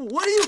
What are you...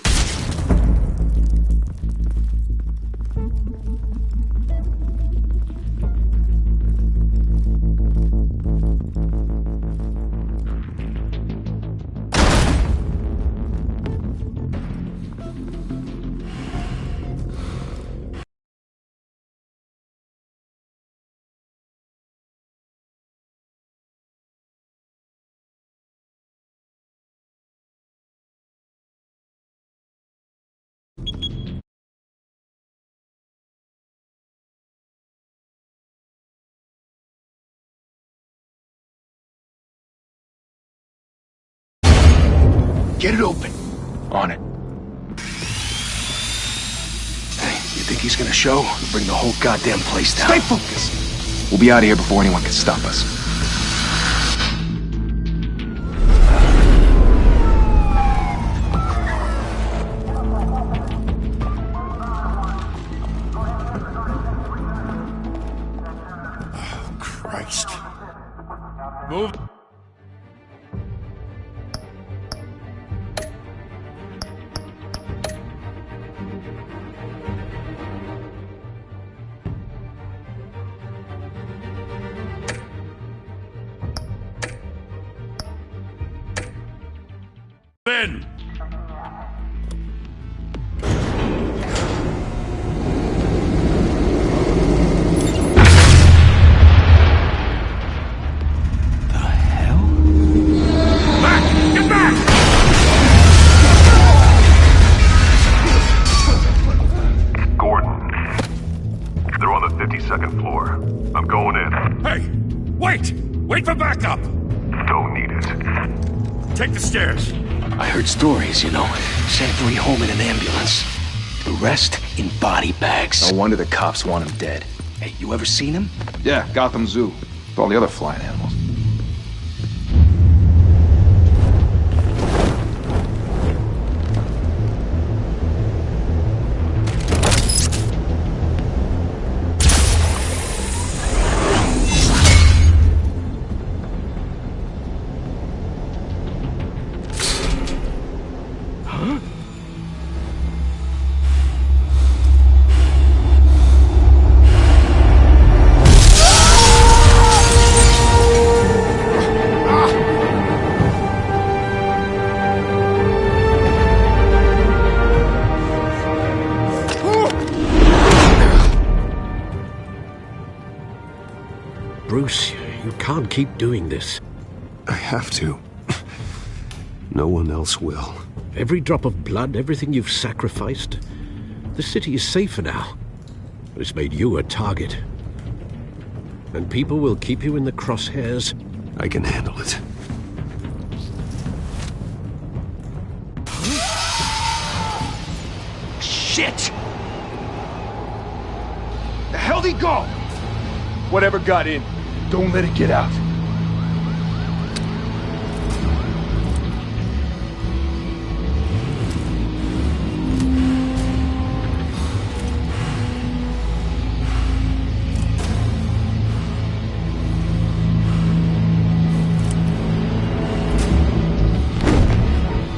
Get it open. On it. Hey, you think he's gonna show? Bring the whole goddamn place down. Stay focused! We'll be out of here before anyone can stop us. Oh, Christ. Move. Ben! I'm going in. Hey! Wait! Wait for backup! Don't need it. Take the stairs. I heard stories, you know. Sent 3 home in an ambulance. The rest in body bags. No wonder the cops want him dead. Hey, you ever seen him? Yeah, Gotham Zoo. With all the other flying animals. Bruce, you can't keep doing this. I have to. No one else will. Every drop of blood, everything you've sacrificed. The city is safer now. But it's made you a target. And people will keep you in the crosshairs. I can handle it. Shit! The hell'd he go? Whatever got in, don't let it get out.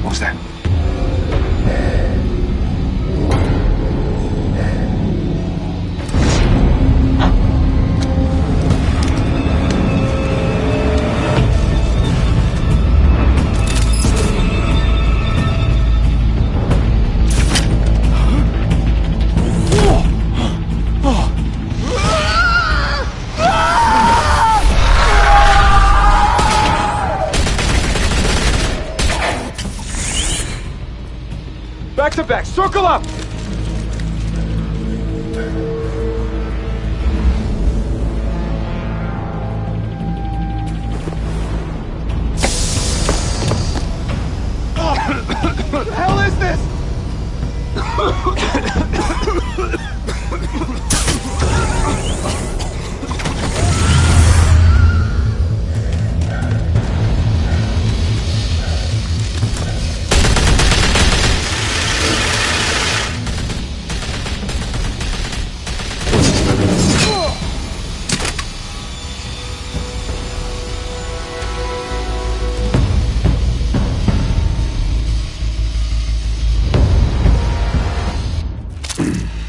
What was that? Back to back, circle up! What the hell is this?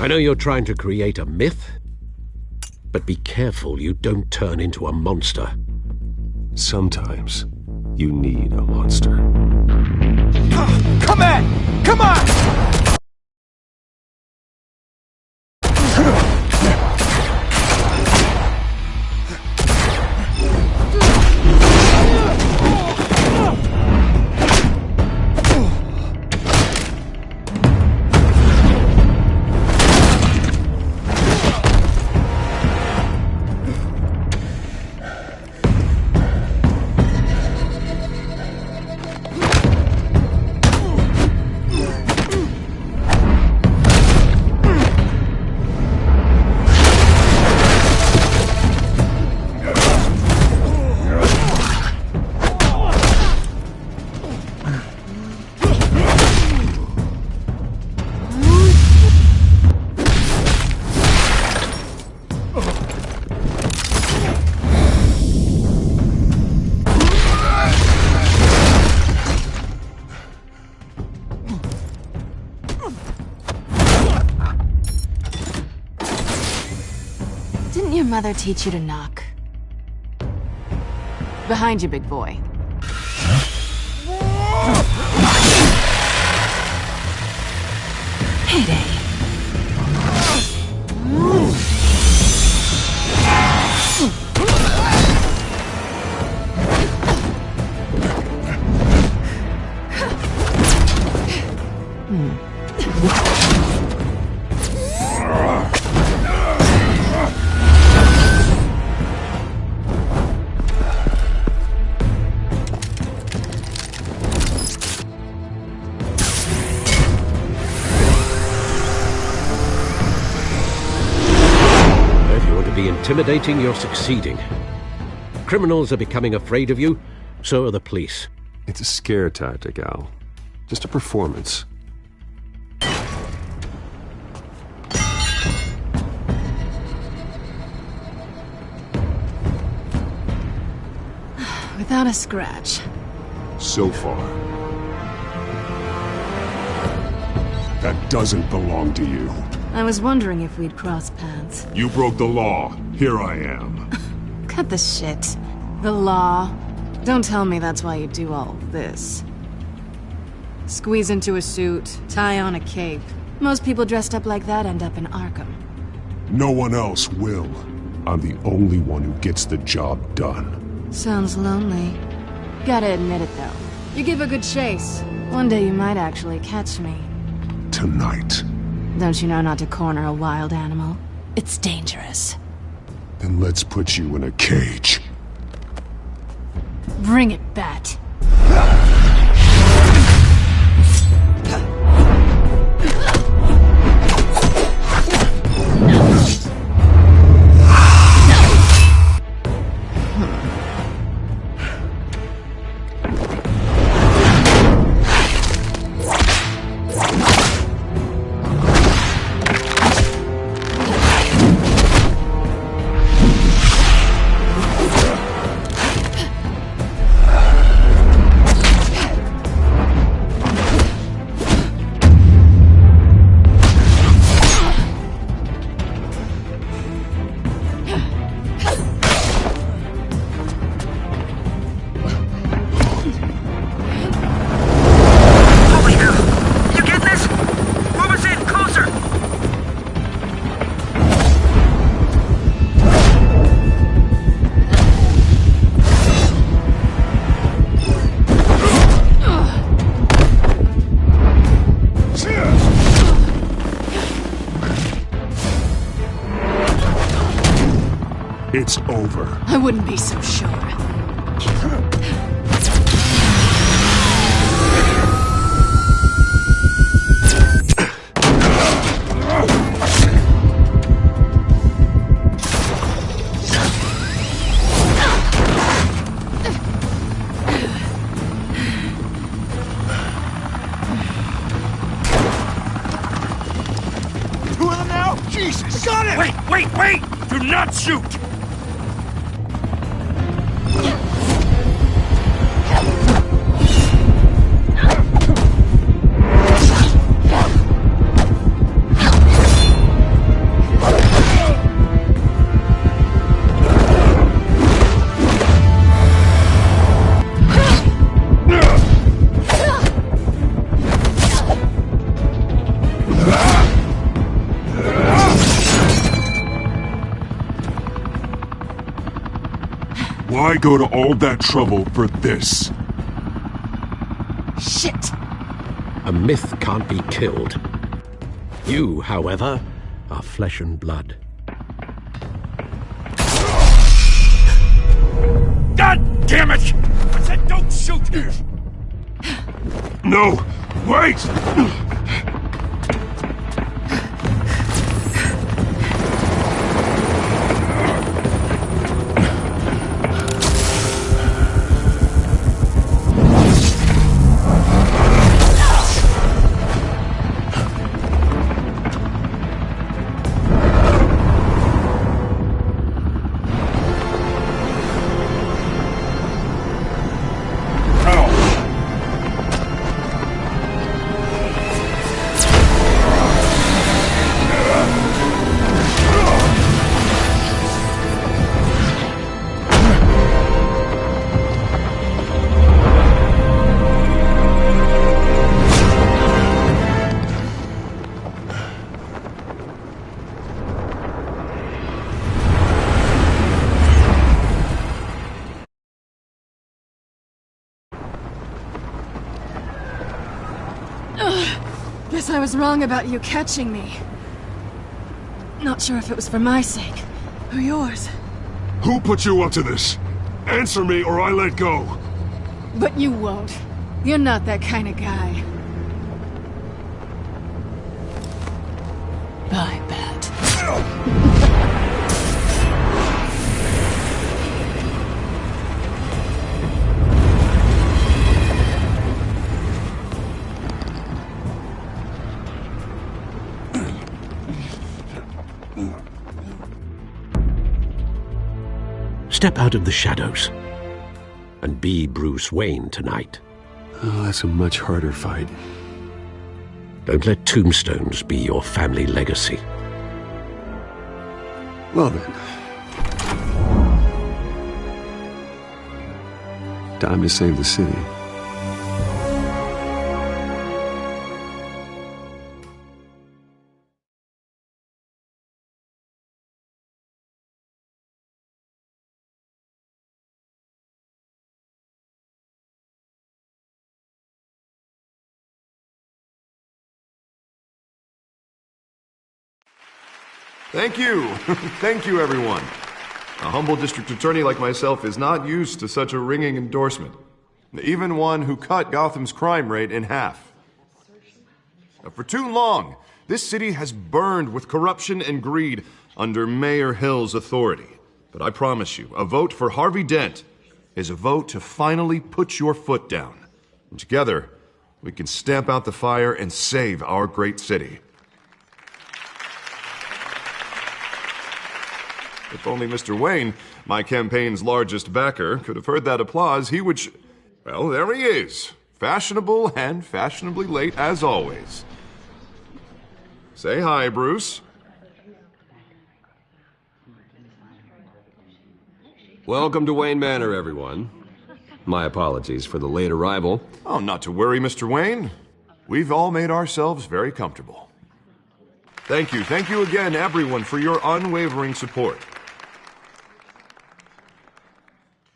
I know you're trying to create a myth, but be careful you don't turn into a monster. Sometimes you need a monster. Come on! Come on! Didn't your mother teach you to knock? Behind you, big boy. Heyday. Intimidating, you're succeeding. Criminals are becoming afraid of you, so are the police. It's a scare tactic, Al. Just a performance. Without a scratch. So far. That doesn't belong to you. I was wondering if we'd cross paths. You broke the law. Here I am. Cut the shit. The law. Don't tell me that's why you do all this. Squeeze into a suit, tie on a cape. Most people dressed up like that end up in Arkham. No one else will. I'm the only one who gets the job done. Sounds lonely. Gotta admit it, though. You give a good chase. One day you might actually catch me. Tonight. Don't you know not to corner a wild animal? It's dangerous. Then let's put you in a cage. Bring it, Bat. It's over. I wouldn't be so sure. Two of them now? Jesus! I got him! Wait! Do not shoot! Why go to all that trouble for this? Shit! A myth can't be killed. You, however, are flesh and blood. God damn it! I said don't shoot! No! Wait! Guess I was wrong about you catching me. Not sure if it was for my sake, or yours. Who put you up to this? Answer me or I let go. But you won't. You're not that kind of guy. I bet. Step out of the shadows and be Bruce Wayne tonight. Oh, that's a much harder fight. Don't let tombstones be your family legacy. Well then. Time to save the city. Thank you. Thank you, everyone. A humble district attorney like myself is not used to such a ringing endorsement. Even one who cut Gotham's crime rate in half. For too long, this city has burned with corruption and greed under Mayor Hill's authority. But I promise you, a vote for Harvey Dent is a vote to finally put your foot down. And together, we can stamp out the fire and save our great city. If only Mr. Wayne, my campaign's largest backer, could have heard that applause, he would well, there he is. Fashionable and fashionably late as always. Say hi, Bruce. Welcome to Wayne Manor, everyone. My apologies for the late arrival. Oh, not to worry, Mr. Wayne. We've all made ourselves very comfortable. Thank you. Thank you again, everyone, for your unwavering support.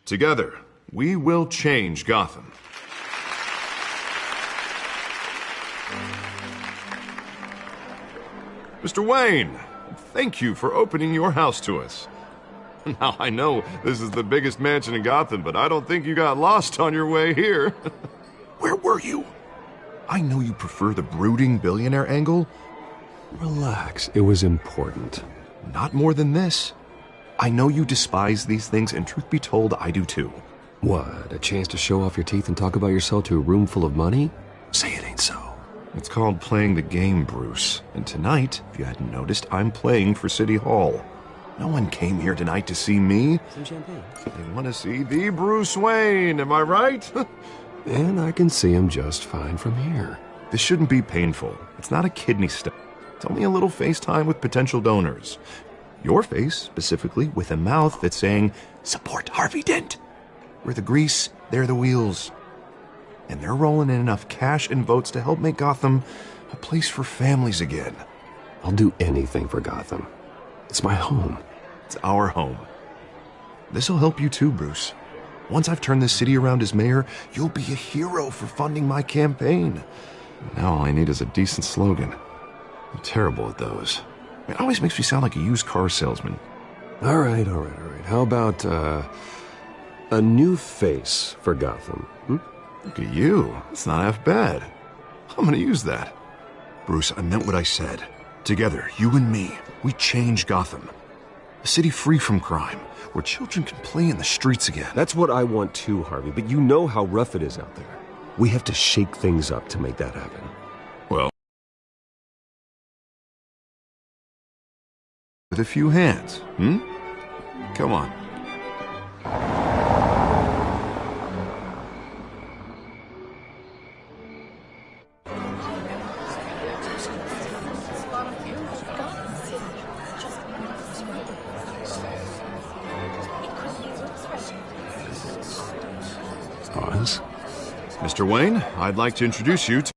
Together, we will change Gotham. Mr. Wayne, thank you for opening your house to us. Now, I know this is the biggest mansion in Gotham, but I don't think you got lost on your way here. Where were you? I know you prefer the brooding billionaire angle. Relax, it was important. Not more than this. I know you despise these things, and truth be told, I do too. What, a chance to show off your teeth and talk about yourself to a room full of money? Say it ain't so. It's called playing the game, Bruce. And tonight, if you hadn't noticed, I'm playing for City Hall. No one came here tonight to see me. Some champagne. They want to see the Bruce Wayne, am I right? And I can see him just fine from here. This shouldn't be painful. It's not a kidney stone. It's only a little FaceTime with potential donors. Your face, specifically, with a mouth that's saying, support Harvey Dent. We're the grease, they're the wheels. And they're rolling in enough cash and votes to help make Gotham a place for families again. I'll do anything for Gotham. It's my home. It's our home. This'll help you too, Bruce. Once I've turned this city around as mayor, you'll be a hero for funding my campaign. Now all I need is a decent slogan. I'm terrible at those. It always makes me sound like a used car salesman. All right. How about, a new face for Gotham? Look at you. That's not half bad. I'm gonna use that. Bruce, I meant what I said. Together, you and me, we change Gotham. A city free from crime, where children can play in the streets again. That's what I want too, Harvey, but you know how rough it is out there. We have to shake things up to make that happen. Well, with a few hands, Come on. Oz? Mr. Wayne, I'd like to introduce you to...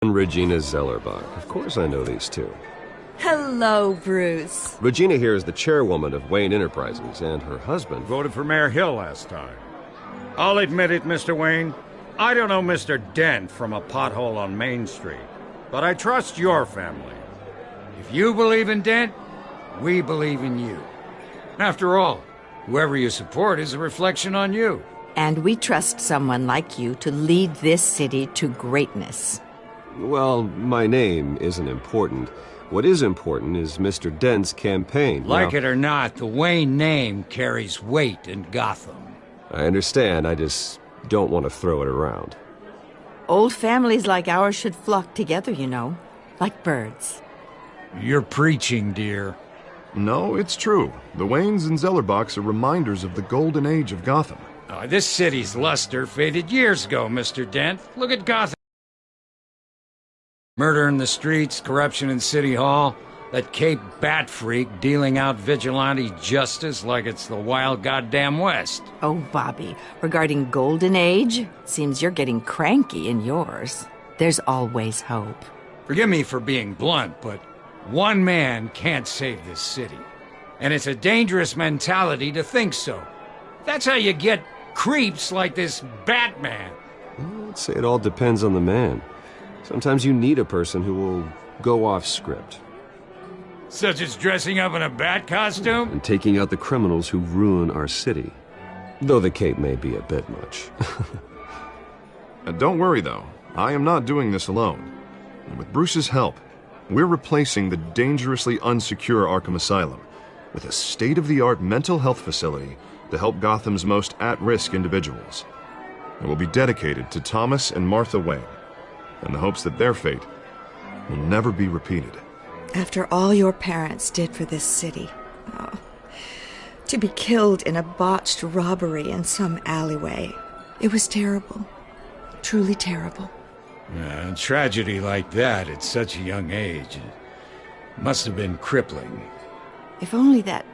And Regina Zellerbach. Of course I know these two. Hello, Bruce. Regina here is the chairwoman of Wayne Enterprises, and her husband... Voted for Mayor Hill last time. I'll admit it, Mr. Wayne. I don't know Mr. Dent from a pothole on Main Street, but I trust your family. If you believe in Dent, we believe in you. After all, whoever you support is a reflection on you. And we trust someone like you to lead this city to greatness. Well, my name isn't important. What is important is Mr. Dent's campaign. Like it or not, the Wayne name carries weight in Gotham. I understand, I just don't want to throw it around. Old families like ours should flock together, you know, like birds. You're preaching, dear. No, it's true. The Waynes and Zellerbachs are reminders of the golden age of Gotham. This city's luster faded years ago, Mr. Dent. Look at Gotham. Murder in the streets, corruption in City Hall, that Cape Bat freak dealing out vigilante justice like it's the wild goddamn West. Oh, Bobby, regarding Golden Age, seems you're getting cranky in yours. There's always hope. Forgive me for being blunt, but one man can't save this city. And it's a dangerous mentality to think so. That's how you get creeps like this Batman. I'd say it all depends on the man. Sometimes you need a person who will go off script. Such as dressing up in a bat costume? And taking out the criminals who ruin our city. Though the cape may be a bit much. Don't worry, though. I am not doing this alone. And with Bruce's help, we're replacing the dangerously unsecure Arkham Asylum with a state-of-the-art mental health facility to help Gotham's most at-risk individuals. It will be dedicated to Thomas and Martha Wayne, in the hopes that their fate will never be repeated. After all your parents did for this city, to be killed in a botched robbery in some alleyway, it was terrible. Truly terrible. A tragedy like that at such a young age must have been crippling. If only that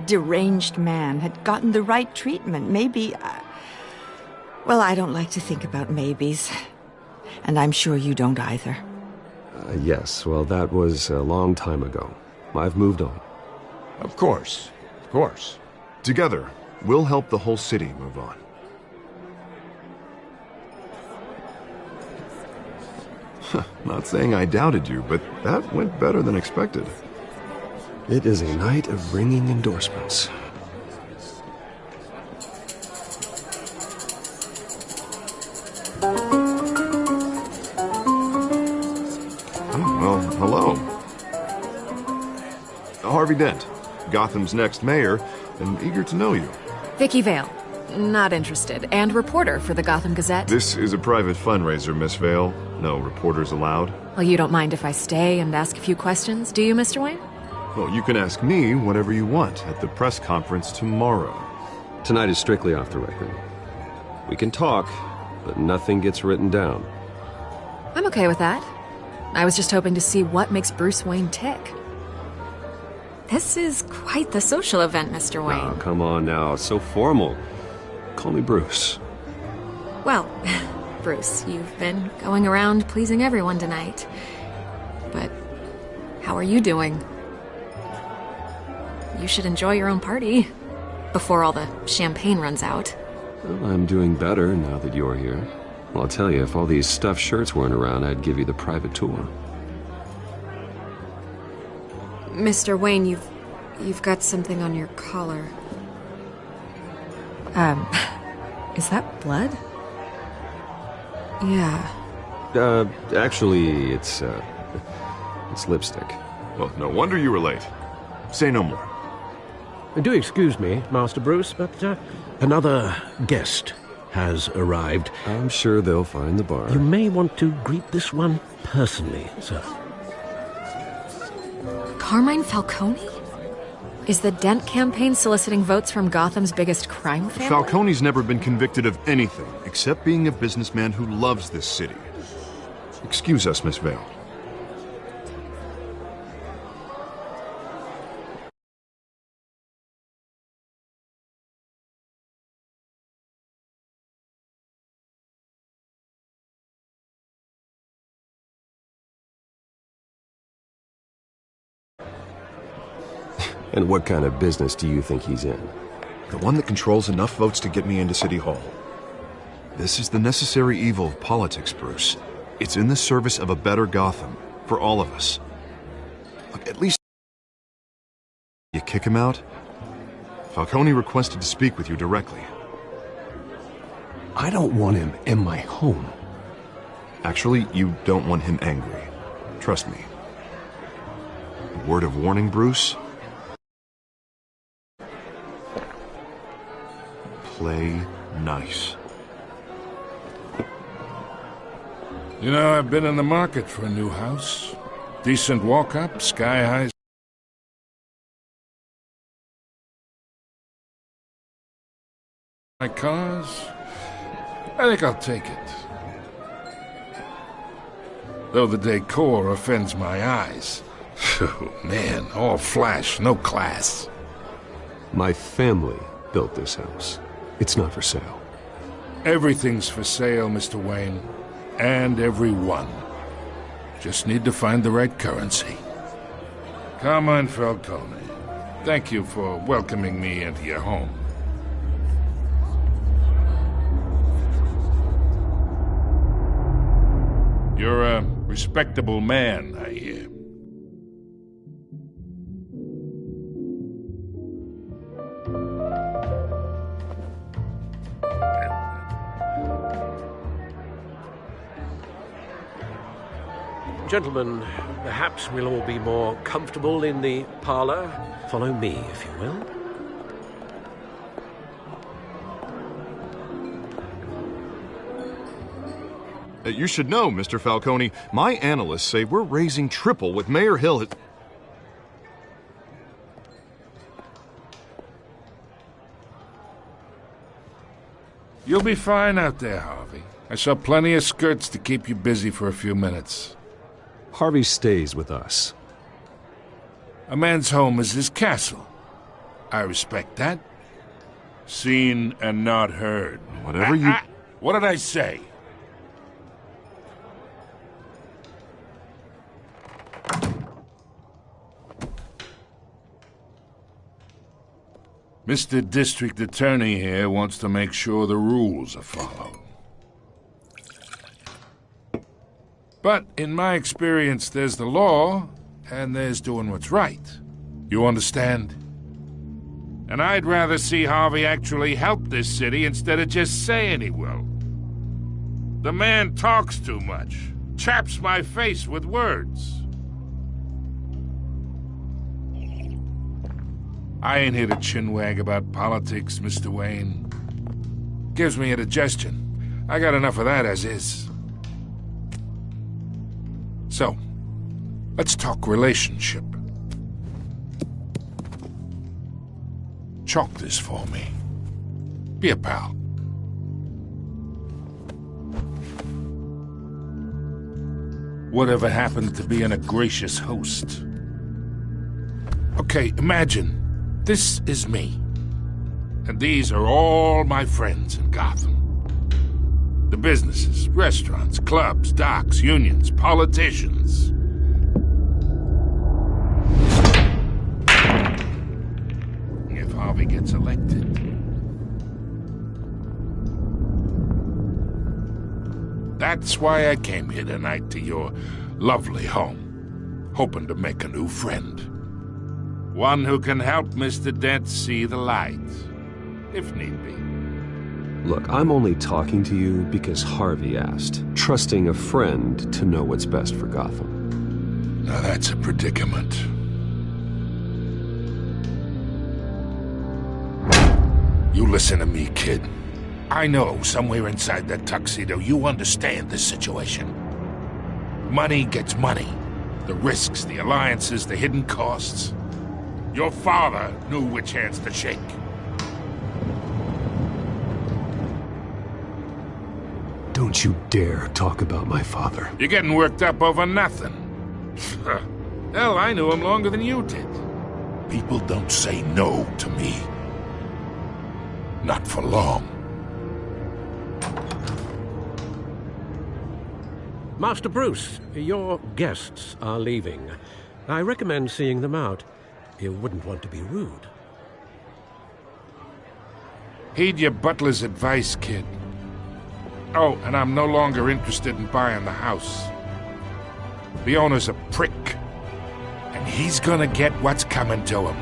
deranged man had gotten the right treatment, maybe... well, I don't like to think about maybes. And I'm sure you don't either. Yes, well, that was a long time ago. I've moved on. Of course. Of course. Together, we'll help the whole city move on. Not saying I doubted you, but that went better than expected. It is a night of ringing endorsements. Well, hello. Harvey Dent, Gotham's next mayor, and eager to know you. Vicky Vale. Not interested. And reporter for the Gotham Gazette. This is a private fundraiser, Miss Vale. No reporters allowed. Well, you don't mind if I stay and ask a few questions, do you, Mr. Wayne? Well, you can ask me whatever you want at the press conference tomorrow. Tonight is strictly off the record. We can talk, but nothing gets written down. I'm okay with that. I was just hoping to see what makes Bruce Wayne tick. This is quite the social event, Mr. Wayne. Oh, come on now. It's so formal. Call me Bruce. Well, Bruce, you've been going around pleasing everyone tonight. But how are you doing? You should enjoy your own party before all the champagne runs out. Well, I'm doing better now that you're here. Well, I'll tell you, if all these stuffed shirts weren't around, I'd give you the private tour. Mr. Wayne, you've got something on your collar. Is that blood? Yeah. Actually, it's lipstick. Well, no wonder you were late. Say no more. Do excuse me, Master Bruce, but another guest has arrived. I'm sure they'll find the bar. You may want to greet this one personally, sir. Carmine Falcone? Is the Dent campaign soliciting votes from Gotham's biggest crime family? Falcone's never been convicted of anything except being a businessman who loves this city. Excuse us, Miss Vale. And what kind of business do you think he's in? The one that controls enough votes to get me into City Hall. This is the necessary evil of politics, Bruce. It's in the service of a better Gotham, for all of us. Look, at least you kick him out? Falcone requested to speak with you directly. I don't want him in my home. Actually, you don't want him angry. Trust me. A word of warning, Bruce? Play nice. You know, I've been in the market for a new house. Decent walk-up, sky-high. My cars? I think I'll take it. Though the decor offends my eyes. Oh, man, all flash, no class. My family built this house. It's not for sale. Everything's for sale, Mr. Wayne. And everyone. Just need to find the right currency. Come on, Falcone. Thank you for welcoming me into your home. You're a respectable man, I hear. Gentlemen, perhaps we'll all be more comfortable in the parlor. Follow me, if you will. You should know, Mr. Falcone, my analysts say we're raising triple with Mayor Hill. You'll be fine out there, Harvey. I saw plenty of skirts to keep you busy for a few minutes. Harvey stays with us. A man's home is his castle. I respect that. Seen and not heard. Whatever you... What did I say? Mr. District Attorney here wants to make sure the rules are followed. But in my experience, there's the law, and there's doing what's right. You understand? And I'd rather see Harvey actually help this city instead of just saying he will. The man talks too much, chaps my face with words. I ain't here to chinwag about politics, Mr. Wayne. Gives me indigestion. I got enough of that as is. So, let's talk relationship. Chalk this for me. Be a pal. Whatever happened to being a gracious host? Okay, imagine. This is me. And these are all my friends in Gotham. The businesses, restaurants, clubs, docks, unions, politicians. If Harvey gets elected. That's why I came here tonight to your lovely home, hoping to make a new friend. One who can help Mr. Dent see the light, if need be. Look, I'm only talking to you because Harvey asked, trusting a friend to know what's best for Gotham. Now that's a predicament. You listen to me, kid. I know somewhere inside that tuxedo you understand this situation. Money gets money. The risks, the alliances, the hidden costs. Your father knew which hands to shake. Don't you dare talk about my father. You're getting worked up over nothing. Hell, I knew him longer than you did. People don't say no to me. Not for long. Master Bruce, your guests are leaving. I recommend seeing them out. You wouldn't want to be rude. Heed your butler's advice, kid. Oh, and I'm no longer interested in buying the house. The owner's a prick, and he's gonna get what's coming to him.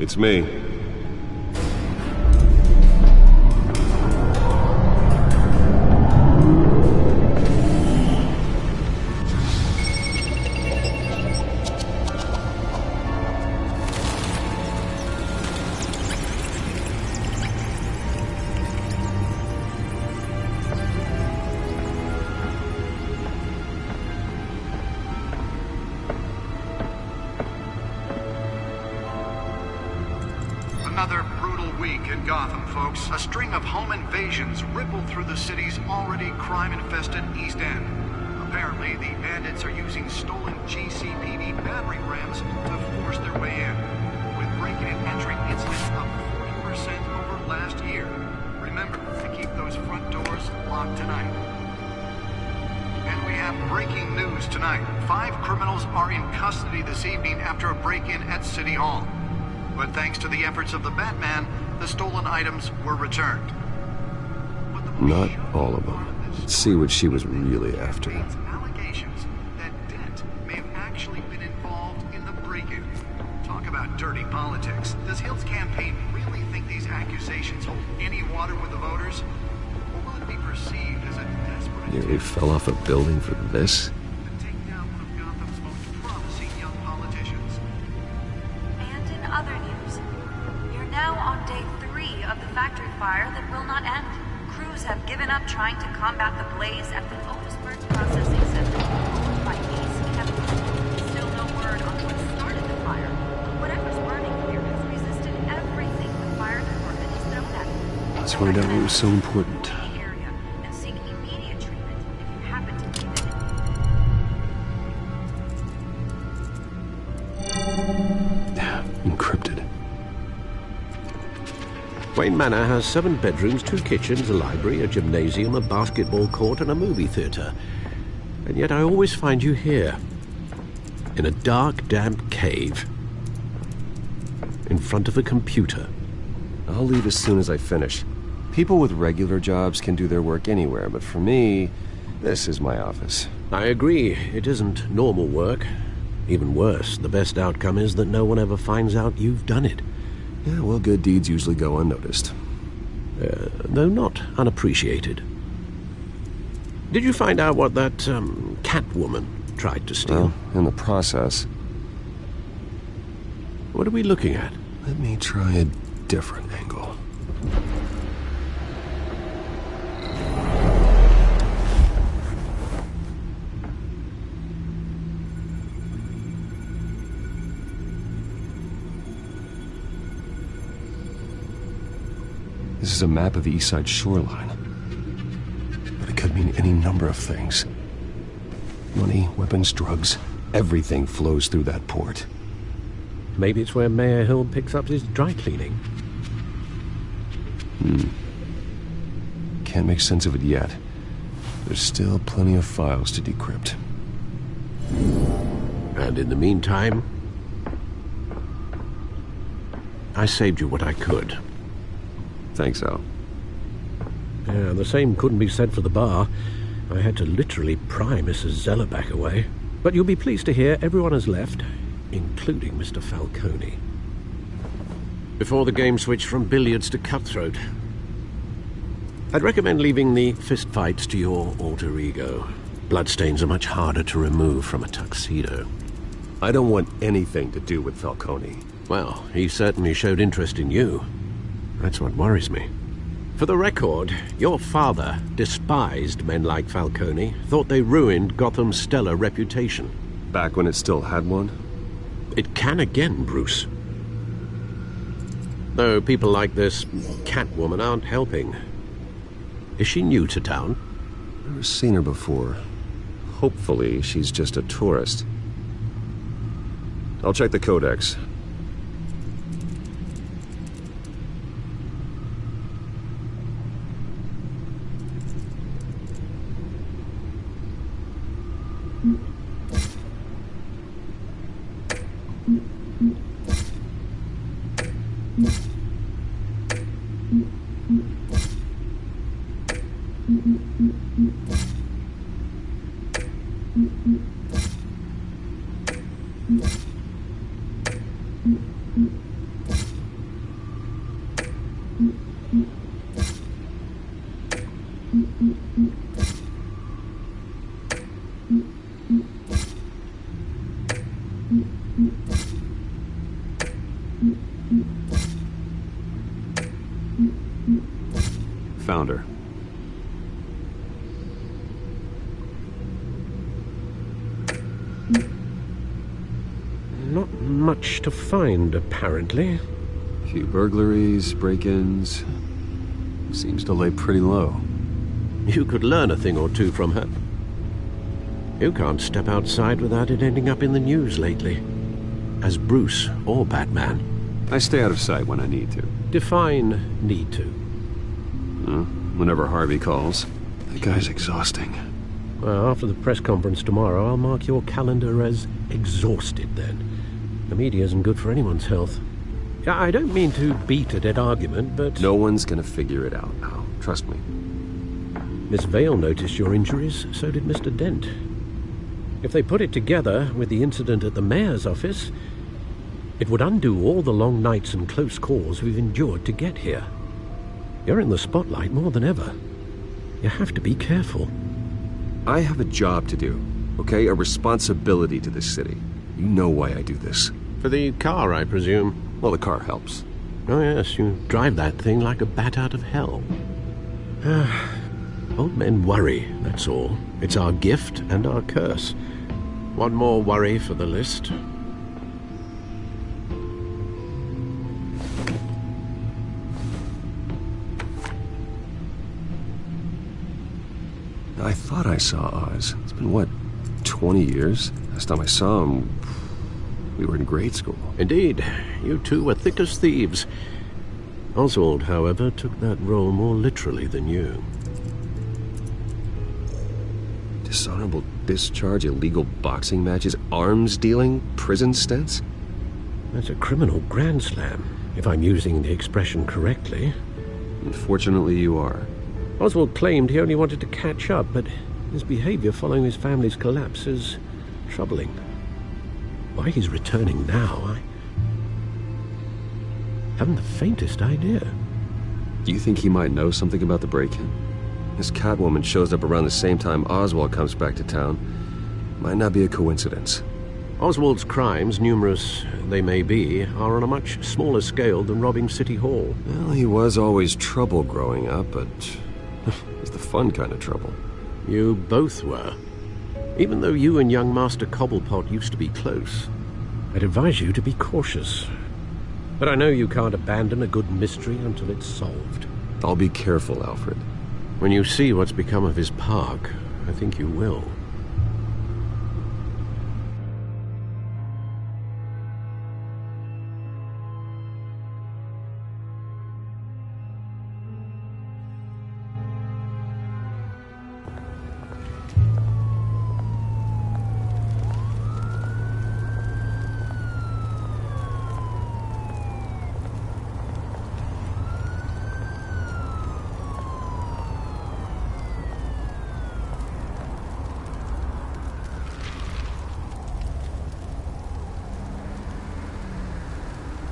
It's me. Another brutal week in Gotham, folks. A string of home invasions rippled through the city's already crime-infested East End. Apparently, the bandits are using stolen GCPD battering rams to force their way in, with breaking and entering incidents up 40% over last year. Remember to keep those front doors locked tonight. And we have breaking news tonight. 5 criminals are in custody this evening after a break-in at City Hall. But thanks to the efforts of the Batman, the stolen items were returned. Not all of them. Let's see what she was really after. Allegations that Dent may have actually been involved in the break-in. Talk about dirty politics. Does Hill's campaign really think these accusations hold any water with the voters? Or will it be perceived as a desperate... Nearly fell off a building for this? Other news. You're now on day 3 of the factory fire that will not end. Crews have given up trying to combat the blaze at the Otisburg Processing Center, owned by Ace Chemical. Still no word on what started the fire. Whatever's burning here has resisted everything the fire department has thrown at it. Let's find out what was so important. And seek immediate treatment if you happen to need it. Encrypted. Wayne Manor has 7 bedrooms, 2 kitchens, a library, a gymnasium, a basketball court, and a movie theatre. And yet I always find you here, in a dark, damp cave, in front of a computer. I'll leave as soon as I finish. People with regular jobs can do their work anywhere, but for me, this is my office. I agree. It isn't normal work. Even worse, the best outcome is that no one ever finds out you've done it. Yeah, well, good deeds usually go unnoticed. Though not unappreciated. Did you find out what that, Catwoman tried to steal? Well, in the process. What are we looking at? Let me try a different angle. This is a map of the East Side shoreline. But it could mean any number of things. Money, weapons, drugs, everything flows through that port. Maybe it's where Mayor Hill picks up his dry cleaning. Can't make sense of it yet. There's still plenty of files to decrypt. And in the meantime, I saved you what I could. Thanks, Al. Yeah, the same couldn't be said for the bar. I had to literally pry Mrs. Zeller back away. But you'll be pleased to hear everyone has left, including Mr. Falcone. Before the game switched from billiards to cutthroat. I'd recommend leaving the fistfights to your alter ego. Bloodstains are much harder to remove from a tuxedo. I don't want anything to do with Falcone. Well, he certainly showed interest in you. That's what worries me. For the record, your father despised men like Falcone, thought they ruined Gotham's stellar reputation. Back when it still had one? It can again, Bruce. Though people like this Catwoman aren't helping. Is she new to town? Never seen her before. Hopefully, she's just a tourist. I'll check the codex. Found her. Not much to find, apparently. A few burglaries, break-ins. Seems to lay pretty low. You could learn a thing or two from her. You can't step outside without it ending up in the news lately. As Bruce or Batman. I stay out of sight when I need to. Define need to. Whenever Harvey calls. That guy's exhausting. Well, after the press conference tomorrow, I'll mark your calendar as exhausted then. The media isn't good for anyone's health. I don't mean to beat a dead argument, but... No one's gonna figure it out now. Trust me. Miss Vale noticed your injuries, so did Mr. Dent. If they put it together with the incident at the mayor's office, it would undo all the long nights and close calls we've endured to get here. You're in the spotlight more than ever. You have to be careful. I have a job to do, okay? A responsibility to this city. You know why I do this. For the car, I presume? Well, the car helps. Oh yes, you drive that thing like a bat out of hell. Old men worry, that's all. It's our gift and our curse. One more worry for the list. I thought I saw Oz. It's been, what, 20 years? Last time I saw him, we were in grade school. Indeed. You two were thick as thieves. Oswald, however, took that role more literally than you. Dishonorable discharge, illegal boxing matches, arms dealing, prison stints? That's a criminal grand slam, if I'm using the expression correctly. Unfortunately, you are. Oswald claimed he only wanted to catch up, but his behavior following his family's collapse is troubling. Why he's returning now, I haven't the faintest idea. Do you think he might know something about the break-in? This Catwoman shows up around the same time Oswald comes back to town. Might not be a coincidence. Oswald's crimes, numerous they may be, are on a much smaller scale than robbing City Hall. Well, he was always trouble growing up, but it's the fun kind of trouble. You both were. Even though you and young Master Cobblepot used to be close, I'd advise you to be cautious. But I know you can't abandon a good mystery until it's solved. I'll be careful, Alfred. When you see what's become of his park, I think you will.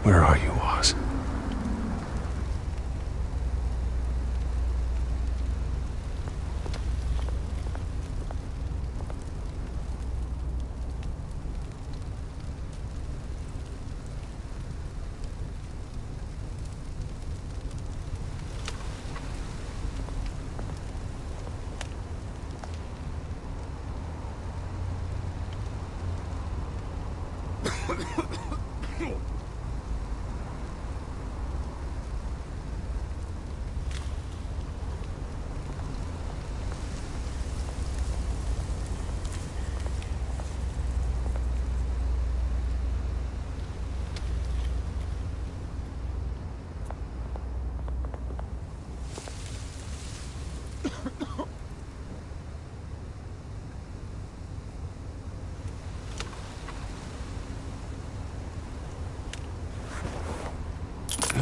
Where are you, Oz?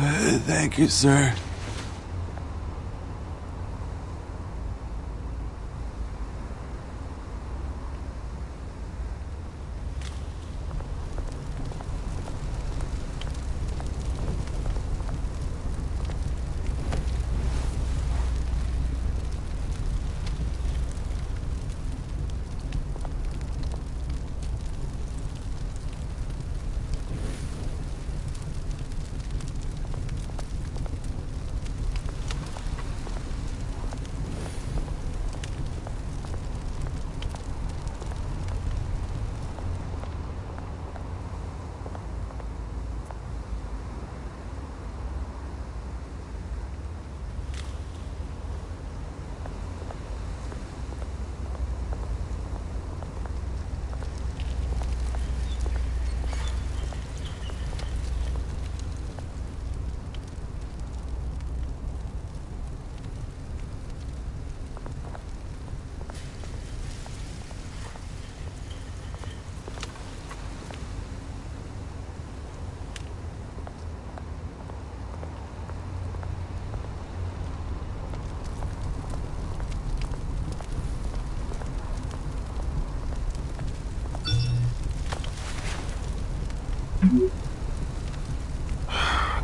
Thank you, sir.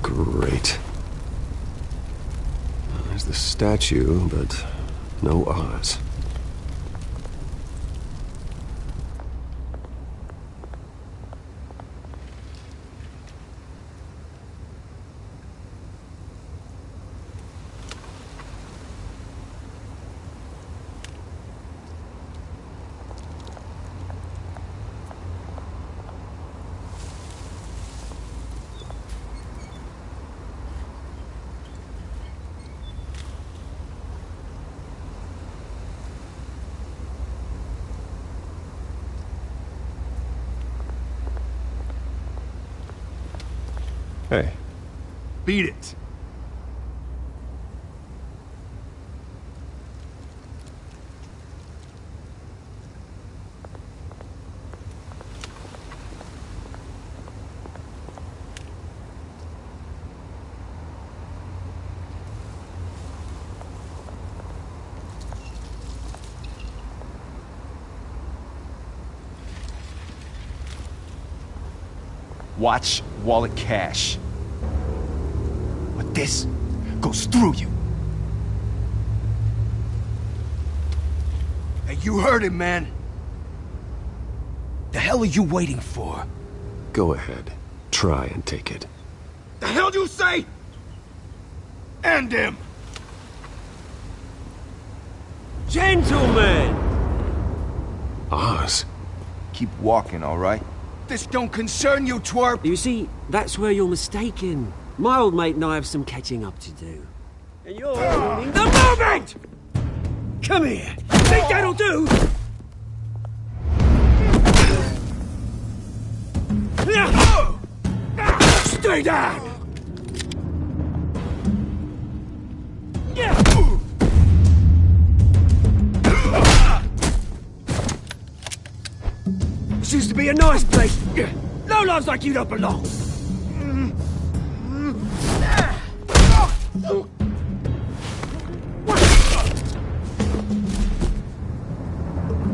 Great. There's the statue, but no Oz. Hey. Beat it. Watch wallet cash. But this goes through you. Hey, you heard him, man. The hell are you waiting for? Go ahead. Try and take it. The hell do you say? End him! Gentlemen! Oz. Keep walking, all right? This don't concern you, twerp! You see, that's where you're mistaken. My old mate and I have some catching up to do. And you're ruining the moment! Come here! Think that'll do? Stay down! This used to be a nice place. No lives like you don't belong.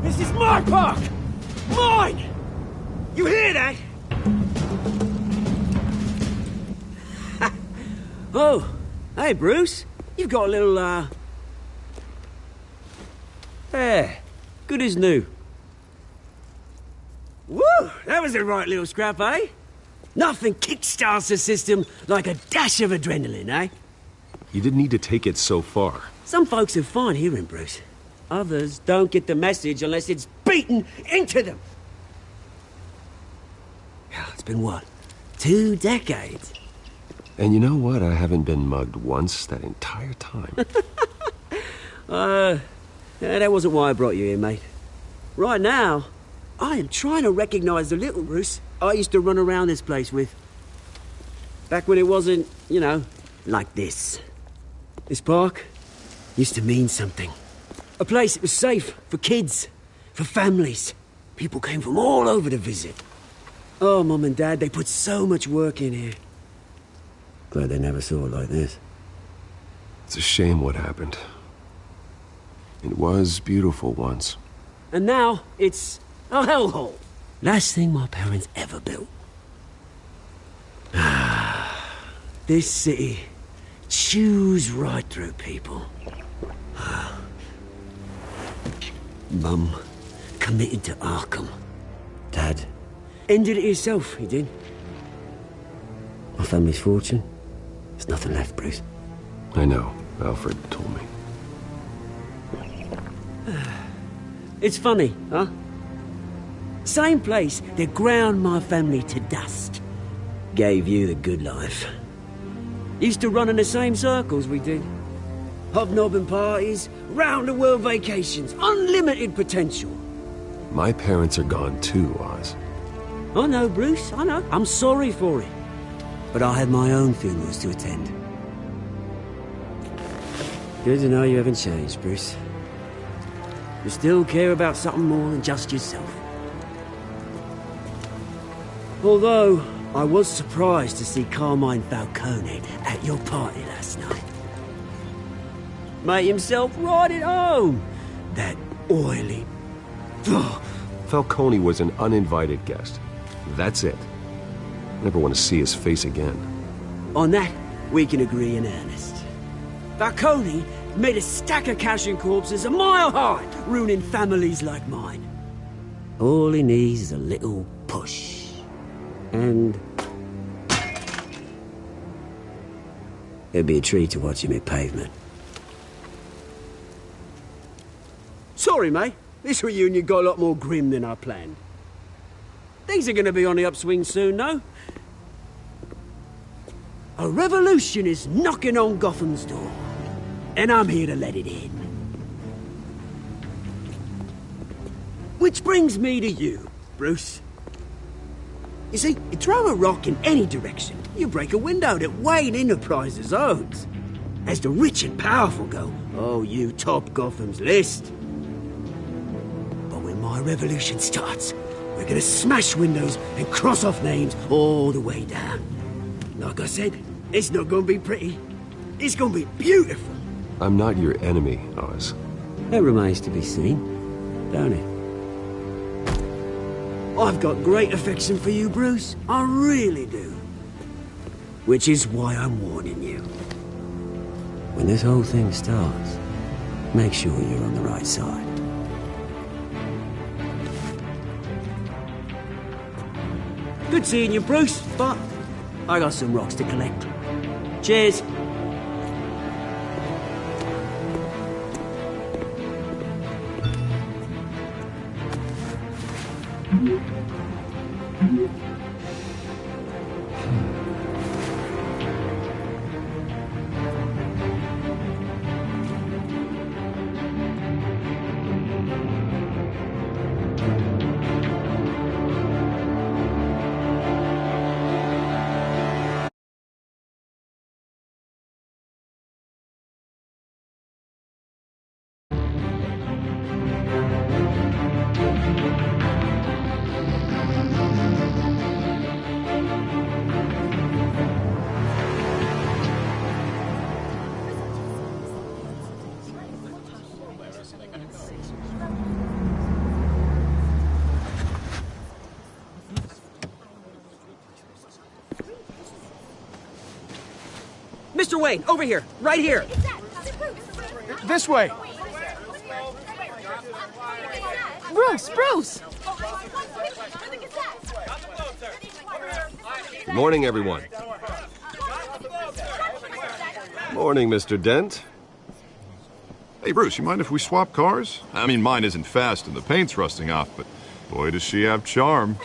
This is my park! Mine! You hear that? Oh, hey, Bruce. You've got a little, Yeah, good as new. Woo! That was a right little scrap, eh? Nothing kickstarts the system like a dash of adrenaline, eh? You didn't need to take it so far. Some folks are fine hearing, Bruce. Others don't get the message unless it's beaten into them. It's been, what, 2 decades? And you know what? I haven't been mugged once that entire time. That wasn't why I brought you here, mate. Right now, I am trying to recognize the little Bruce I used to run around this place with. Back when it wasn't, you know, like this. This park used to mean something. A place that was safe for kids, for families. People came from all over to visit. Oh, Mum and Dad, they put so much work in here. Glad they never saw it like this. It's a shame what happened. It was beautiful once. And now, it's a hellhole. Last thing my parents ever built. This city chews right through people. Mum committed to Arkham. Dad ended it himself, he did. My family's fortune, there's nothing left, Bruce. I know. Alfred told me. It's funny, huh? Same place that ground my family to dust. Gave you the good life. Used to run in the same circles we did. Hobnobbing parties, round-the-world vacations, unlimited potential. My parents are gone too, Oz. I know, Bruce, I know. I'm sorry for it. But I had my own funerals to attend. Good to know you haven't changed, Bruce. You still care about something more than just yourself. Although, I was surprised to see Carmine Falcone at your party last night. Made himself right at home. That oily... Falcone was an uninvited guest. That's it. Never want to see his face again. On that, we can agree in earnest. Falcone made a stack of cash and corpses a mile high, ruining families like mine. All he needs is a little push. And... it'd be a treat to watch him hit pavement. Sorry, mate. This reunion got a lot more grim than I planned. Things are gonna be on the upswing soon, no? A revolution is knocking on Gotham's door. And I'm here to let it in. Which brings me to you, Bruce. You see, you throw a rock in any direction, you break a window that Wayne Enterprises owns. As the rich and powerful go, oh, you top Gotham's list. But when my revolution starts, we're gonna smash windows and cross off names all the way down. Like I said, it's not gonna be pretty. It's gonna be beautiful. I'm not your enemy, Oz. That remains to be seen, don't it? I've got great affection for you, Bruce. I really do. Which is why I'm warning you. When this whole thing starts, make sure you're on the right side. Good seeing you, Bruce, but I got some rocks to collect. Cheers. Mr. Wayne, over here, right here. This way. Bruce! Good morning, everyone. Morning, Mr. Dent. Hey, Bruce, you mind if we swap cars? I mean, mine isn't fast and the paint's rusting off, but boy, does she have charm.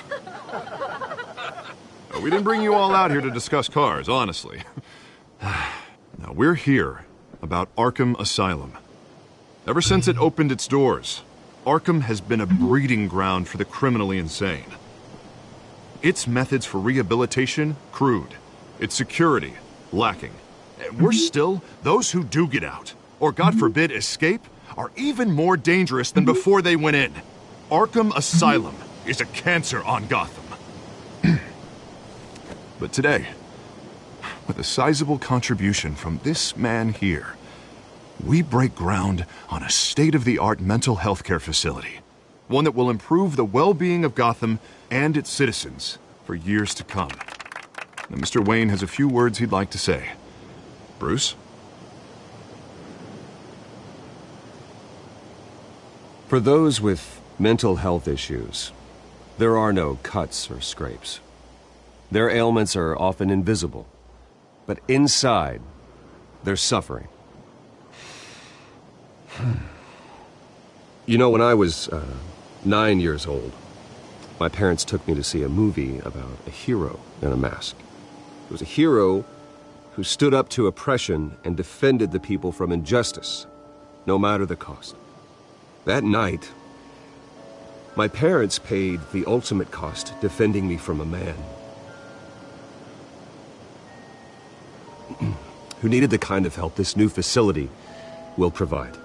We didn't bring you all out here to discuss cars, honestly. Now, we're here about Arkham Asylum. Ever since it opened its doors, Arkham has been a breeding ground for the criminally insane. Its methods for rehabilitation, crude. Its security, lacking. And worse still, those who do get out, or God forbid escape, are even more dangerous than before they went in. Arkham Asylum is a cancer on Gotham. But today, with a sizable contribution from this man here, we break ground on a state-of-the-art mental health care facility. One that will improve the well-being of Gotham and its citizens for years to come. Now, Mr. Wayne has a few words he'd like to say. Bruce? For those with mental health issues, there are no cuts or scrapes. Their ailments are often invisible, but inside, they're suffering. You know, when I was 9 years old, my parents took me to see a movie about a hero in a mask. It was a hero who stood up to oppression and defended the people from injustice, no matter the cost. That night, my parents paid the ultimate cost defending me from a man who needed the kind of help this new facility will provide.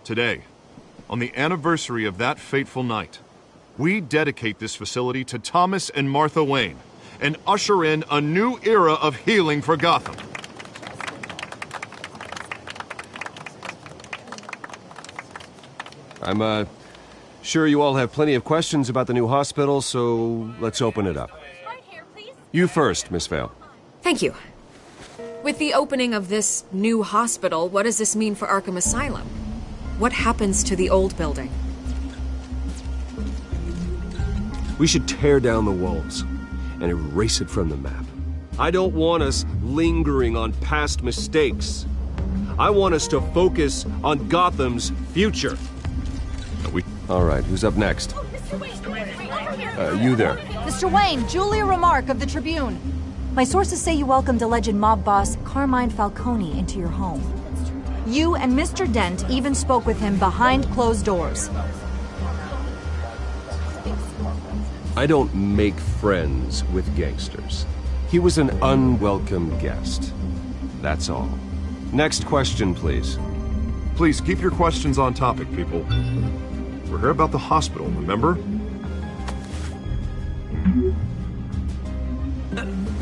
Today, on the anniversary of that fateful night, we dedicate this facility to Thomas and Martha Wayne and usher in a new era of healing for Gotham. I'm sure you all have plenty of questions about the new hospital, so let's open it up. You first, Miss Vale. Thank you. With the opening of this new hospital, what does this mean for Arkham Asylum? What happens to the old building? We should tear down the walls and erase it from the map. I don't want us lingering on past mistakes. I want us to focus on Gotham's future. All right, who's up next? You there. Mr. Wayne, Julia Remark of the Tribune. My sources say you welcomed alleged mob boss Carmine Falcone into your home. You and Mr. Dent even spoke with him behind closed doors. I don't make friends with gangsters. He was an unwelcome guest. That's all. Next question, please. Please keep your questions on topic, people. We're here about the hospital, remember?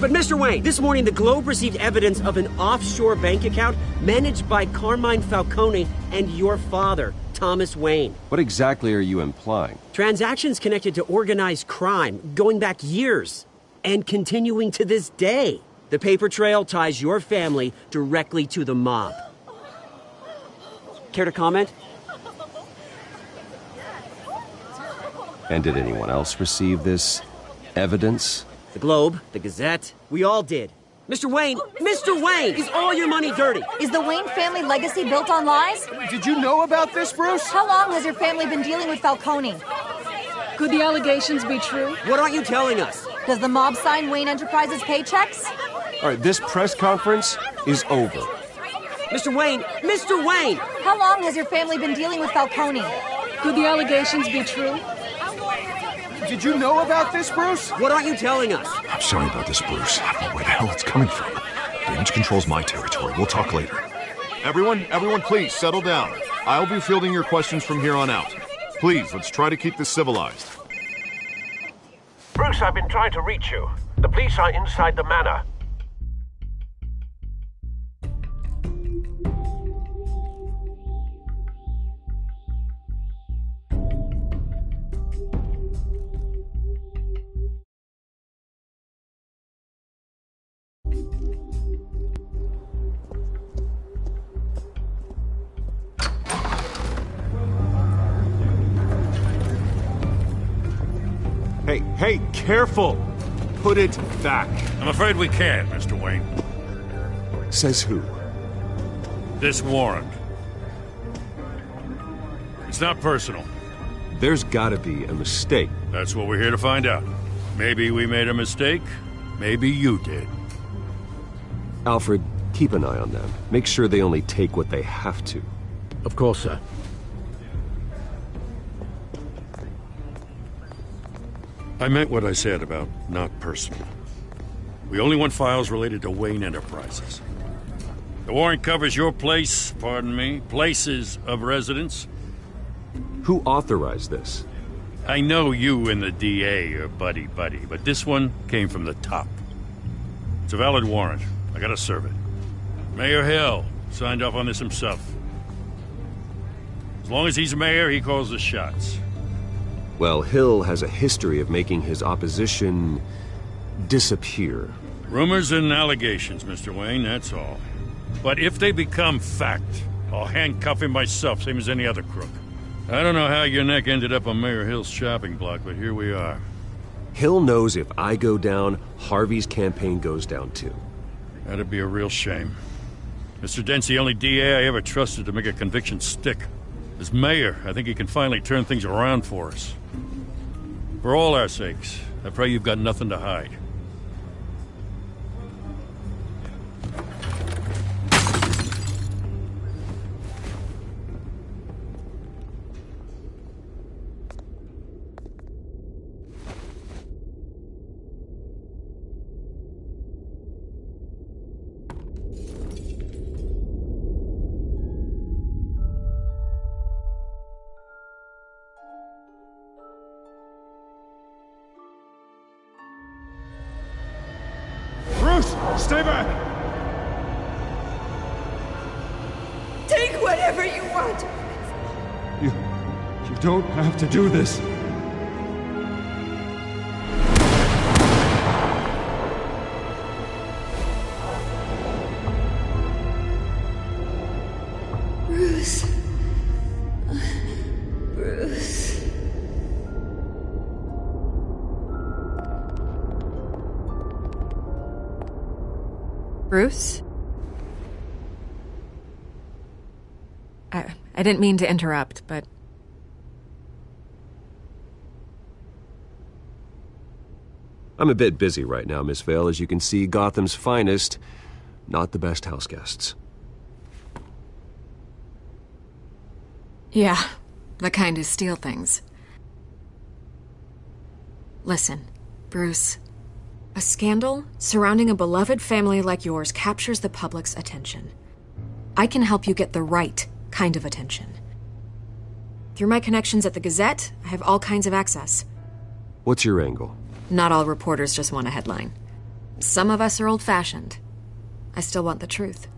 But Mr. Wayne, this morning the Globe received evidence of an offshore bank account managed by Carmine Falcone and your father, Thomas Wayne. What exactly are you implying? Transactions connected to organized crime going back years and continuing to this day. The paper trail ties your family directly to the mob. Care to comment? And did anyone else receive this evidence? The Globe, the Gazette, we all did. Mr. Wayne, is all your money dirty? Is the Wayne family legacy built on lies? Did you know about this, Bruce? How long has your family been dealing with Falcone? Could the allegations be true? What aren't you telling us? Does the mob sign Wayne Enterprises paychecks? All right, this press conference is over. Mr. Wayne! How long has your family been dealing with Falcone? Could the allegations be true? Did you know about this, Bruce? What aren't you telling us? I'm sorry about this, Bruce. I don't know where the hell it's coming from. Damage control's my territory. We'll talk later. Everyone, please settle down. I'll be fielding your questions from here on out. Please, let's try to keep this civilized. Bruce, I've been trying to reach you. The police are inside the manor. Hey, careful! Put it back. I'm afraid we can't, Mr. Wayne. Says who? This warrant. It's not personal. There's gotta be a mistake. That's what we're here to find out. Maybe we made a mistake. Maybe you did. Alfred, keep an eye on them. Make sure they only take what they have to. Of course, sir. I meant what I said about not personal. We only want files related to Wayne Enterprises. The warrant covers your place, pardon me, places of residence. Who authorized this? I know you and the DA are buddy-buddy, but this one came from the top. It's a valid warrant. I gotta serve it. Mayor Hill signed off on this himself. As long as he's mayor, he calls the shots. Well, Hill has a history of making his opposition disappear. Rumors and allegations, Mr. Wayne, that's all. But if they become fact, I'll handcuff him myself, same as any other crook. I don't know how your neck ended up on Mayor Hill's shopping block, but here we are. Hill knows if I go down, Harvey's campaign goes down too. That'd be a real shame. Mr. Dent's the only DA I ever trusted to make a conviction stick. As mayor, I think he can finally turn things around for us. For all our sakes, I pray you've got nothing to hide. Stay back! Take whatever you want! You don't have to do this. Bruce. Bruce. Bruce? I didn't mean to interrupt, but... I'm a bit busy right now, Miss Vale. As you can see, Gotham's finest, not the best house guests. Yeah, the kind who steal things. Listen, Bruce. A scandal surrounding a beloved family like yours captures the public's attention. I can help you get the right kind of attention. Through my connections at the Gazette, I have all kinds of access. What's your angle? Not all reporters just want a headline. Some of us are old-fashioned. I still want the truth.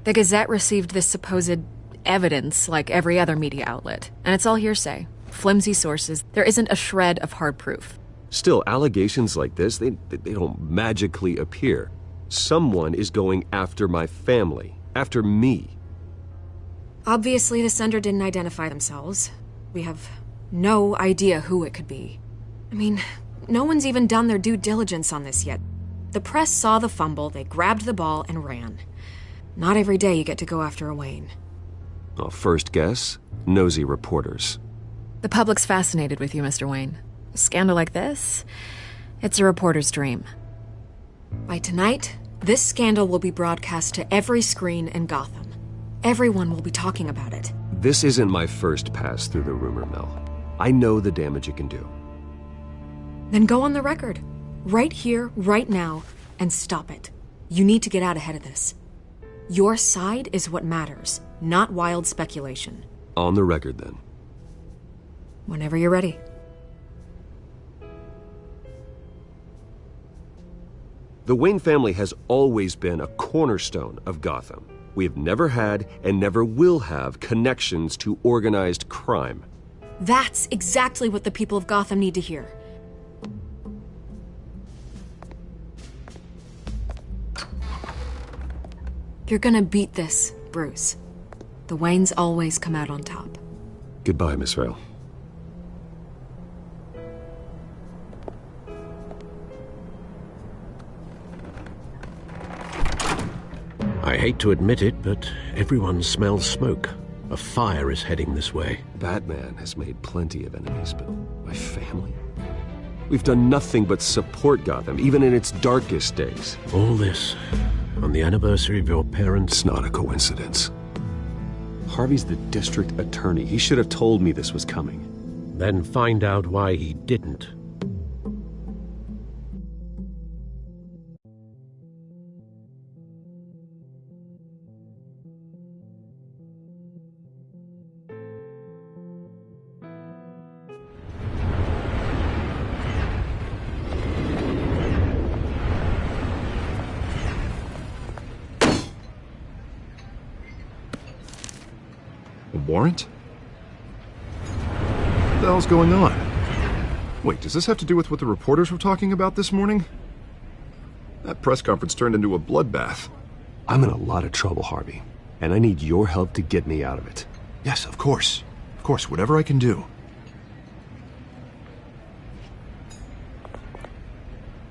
The Gazette received this supposed evidence like every other media outlet, and it's all hearsay. Flimsy sources. There isn't a shred of hard proof. Still, allegations like this, they don't magically appear. Someone is going after my family, after me. Obviously, the sender didn't identify themselves. We have no idea who it could be. I mean, no one's even done their due diligence on this yet. The press saw the fumble, they grabbed the ball and ran. Not every day you get to go after a Wayne. Well, first guess, nosy reporters. The public's fascinated with you, Mr. Wayne. A scandal like this, it's a reporter's dream. By tonight, this scandal will be broadcast to every screen in Gotham. Everyone will be talking about it. This isn't my first pass through the rumor mill. I know the damage it can do. Then go on the record. Right here, right now, and stop it. You need to get out ahead of this. Your side is what matters, not wild speculation. On the record, then. Whenever you're ready. The Wayne family has always been a cornerstone of Gotham. We have never had and never will have connections to organized crime. That's exactly what the people of Gotham need to hear. You're gonna beat this, Bruce. The Waynes always come out on top. Goodbye, Miss Vale. I hate to admit it, but everyone smells smoke. A fire is heading this way. Batman has made plenty of enemies, but my family? We've done nothing but support Gotham, even in its darkest days. All this on the anniversary of your parents'... It's not a coincidence. Harvey's the district attorney. He should have told me this was coming. Then find out why he didn't. warrant? What the hell's going on? Wait, does this have to do with what the reporters were talking about this morning? That press conference turned into a bloodbath. I'm in a lot of trouble, Harvey, and I need your help to get me out of it. Yes, of course. Of course, whatever I can do.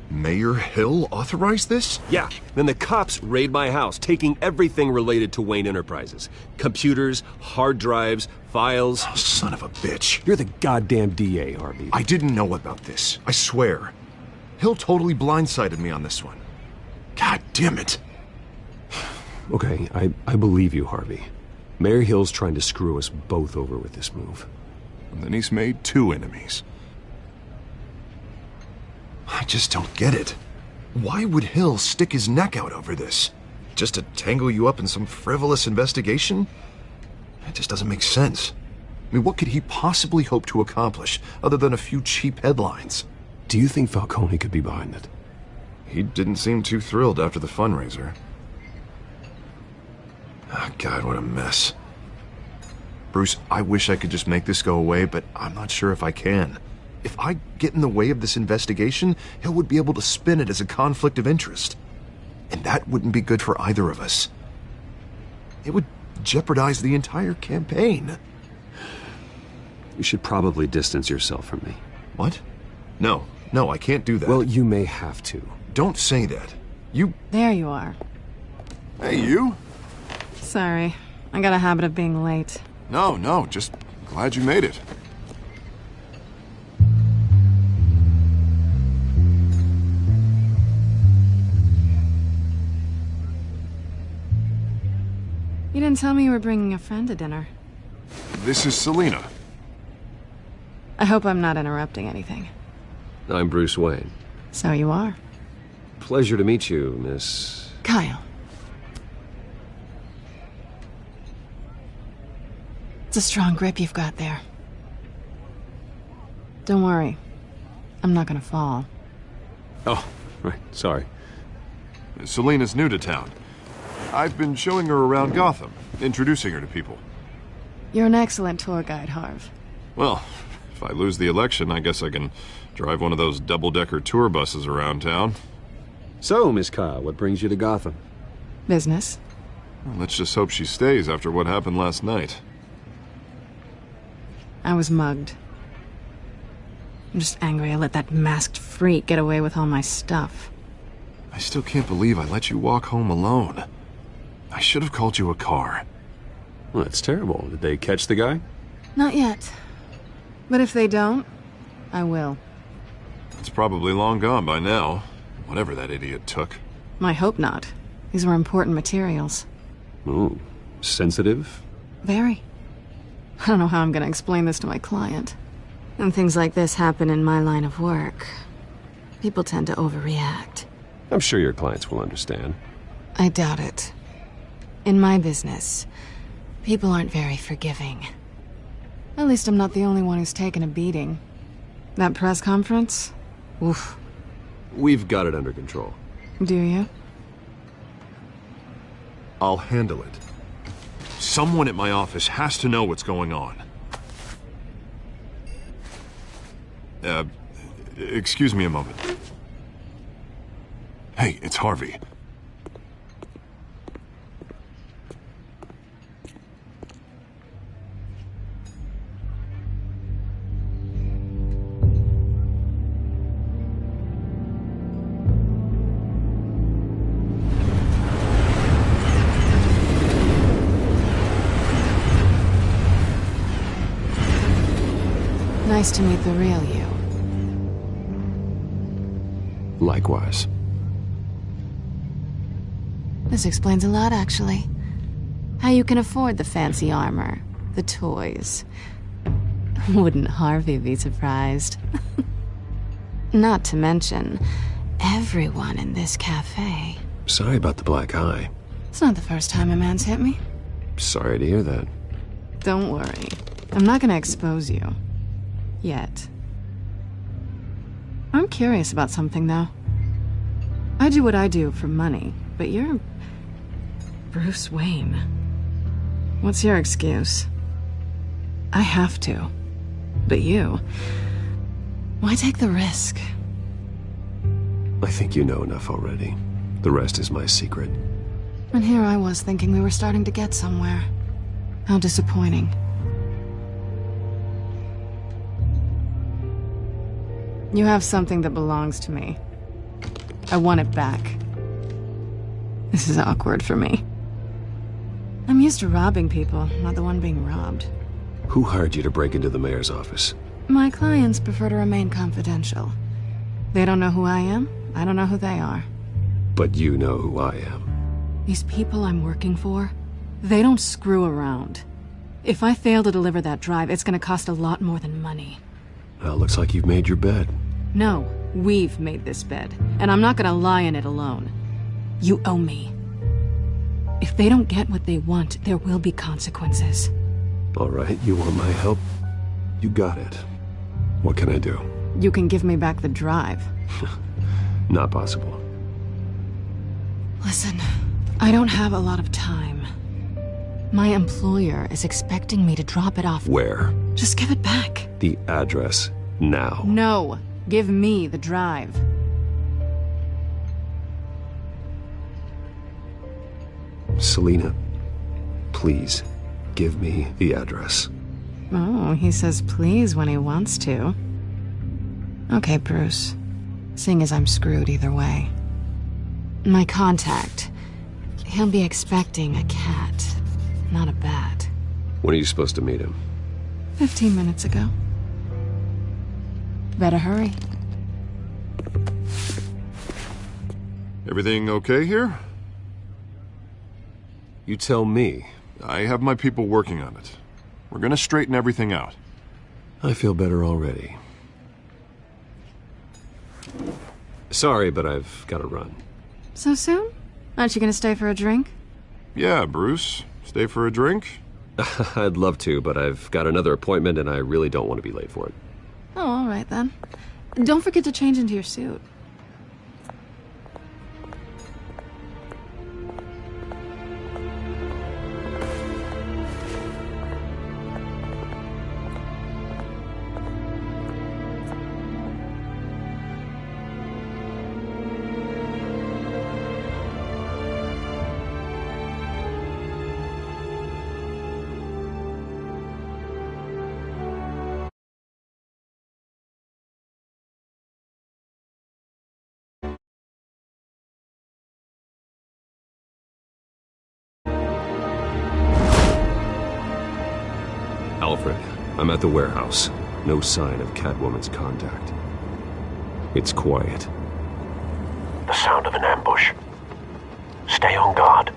Mayor Hill authorized this? Yeah, then the cops raid my house, taking everything related to Wayne Enterprises. Computers, hard drives, files. Oh, son of a bitch. You're the goddamn DA, Harvey. I didn't know about this. I swear. Hill totally blindsided me on this one. God damn it. Okay, I believe you, Harvey. Mayor Hill's trying to screw us both over with this move. And then he's made 2 enemies. I just don't get it. Why would Hill stick his neck out over this? Just to tangle you up in some frivolous investigation? It just doesn't make sense. I mean, what could he possibly hope to accomplish other than a few cheap headlines? Do you think Falcone could be behind it? He didn't seem too thrilled after the fundraiser. Oh, God, what a mess. Bruce, I wish I could just make this go away, but I'm not sure if I can. If I get in the way of this investigation, Hill would be able to spin it as a conflict of interest. And that wouldn't be good for either of us. It would jeopardize the entire campaign. You should probably distance yourself from me. What? No, I can't do that. Well, you may have to. Don't say that. You... There you are. Hey, you? Sorry. I got a habit of being late. No, just glad you made it. You didn't tell me you were bringing a friend to dinner. This is Selina. I hope I'm not interrupting anything. I'm Bruce Wayne. So you are. Pleasure to meet you, Miss... Kyle. It's a strong grip you've got there. Don't worry. I'm not gonna fall. Oh, right. Sorry. Selina's new to town. I've been showing her around Gotham, introducing her to people. You're an excellent tour guide, Harv. Well, if I lose the election, I guess I can drive one of those double-decker tour buses around town. So, Miss Kyle, what brings you to Gotham? Business. Well, let's just hope she stays after what happened last night. I was mugged. I'm just angry I let that masked freak get away with all my stuff. I still can't believe I let you walk home alone. I should have called you a car. Well, that's terrible. Did they catch the guy? Not yet. But if they don't, I will. It's probably long gone by now, whatever that idiot took. I hope not. These were important materials. Ooh, sensitive? Very. I don't know how I'm gonna explain this to my client. When things like this happen in my line of work, people tend to overreact. I'm sure your clients will understand. I doubt it. In my business, people aren't very forgiving. At least I'm not the only one who's taken a beating. That press conference? Oof. We've got it under control. Do you? I'll handle it. Someone at my office has to know what's going on. Excuse me a moment. Hey, it's Harvey. Nice to meet the real you. Likewise. This explains a lot, actually. How you can afford the fancy armor, the toys. Wouldn't Harvey be surprised? Not to mention, everyone in this cafe. Sorry about the black eye. It's not the first time a man's hit me. Sorry to hear that. Don't worry. I'm not gonna expose you. Yet. I'm curious about something, though. I do what I do for money, but you're... Bruce Wayne. What's your excuse? I have to. But you... why take the risk? I think you know enough already. The rest is my secret. And here I was thinking we were starting to get somewhere. How disappointing. You have something that belongs to me. I want it back. This is awkward for me. I'm used to robbing people, not the one being robbed. Who hired you to break into the mayor's office? My clients prefer to remain confidential. They don't know who I am, I don't know who they are. But you know who I am. These people I'm working for, they don't screw around. If I fail to deliver that drive, it's gonna cost a lot more than money. Well, looks like you've made your bed. No, we've made this bed, and I'm not gonna lie in it alone. You owe me. If they don't get what they want, there will be consequences. All right, you want my help? You got it. What can I do? You can give me back the drive. Not possible. Listen, I don't have a lot of time. My employer is expecting me to drop it off. Where? Just give it back. The address, now. No, give me the drive. Selina, please, give me the address. Oh, he says please when he wants to. Okay, Bruce. Seeing as I'm screwed either way. My contact. He'll be expecting a cat, not a bat. When are you supposed to meet him? 15 minutes ago. Better hurry. Everything okay here? You tell me. I have my people working on it. We're gonna straighten everything out. I feel better already. Sorry, but I've got to run. So soon? Aren't you gonna stay for a drink? Yeah, Bruce. Stay for a drink? I'd love to, but I've got another appointment and I really don't want to be late for it. Oh, all right then. Don't forget to change into your suit. Alfred, I'm at the warehouse. No sign of Catwoman's contact. It's quiet. The sound of an ambush. Stay on guard.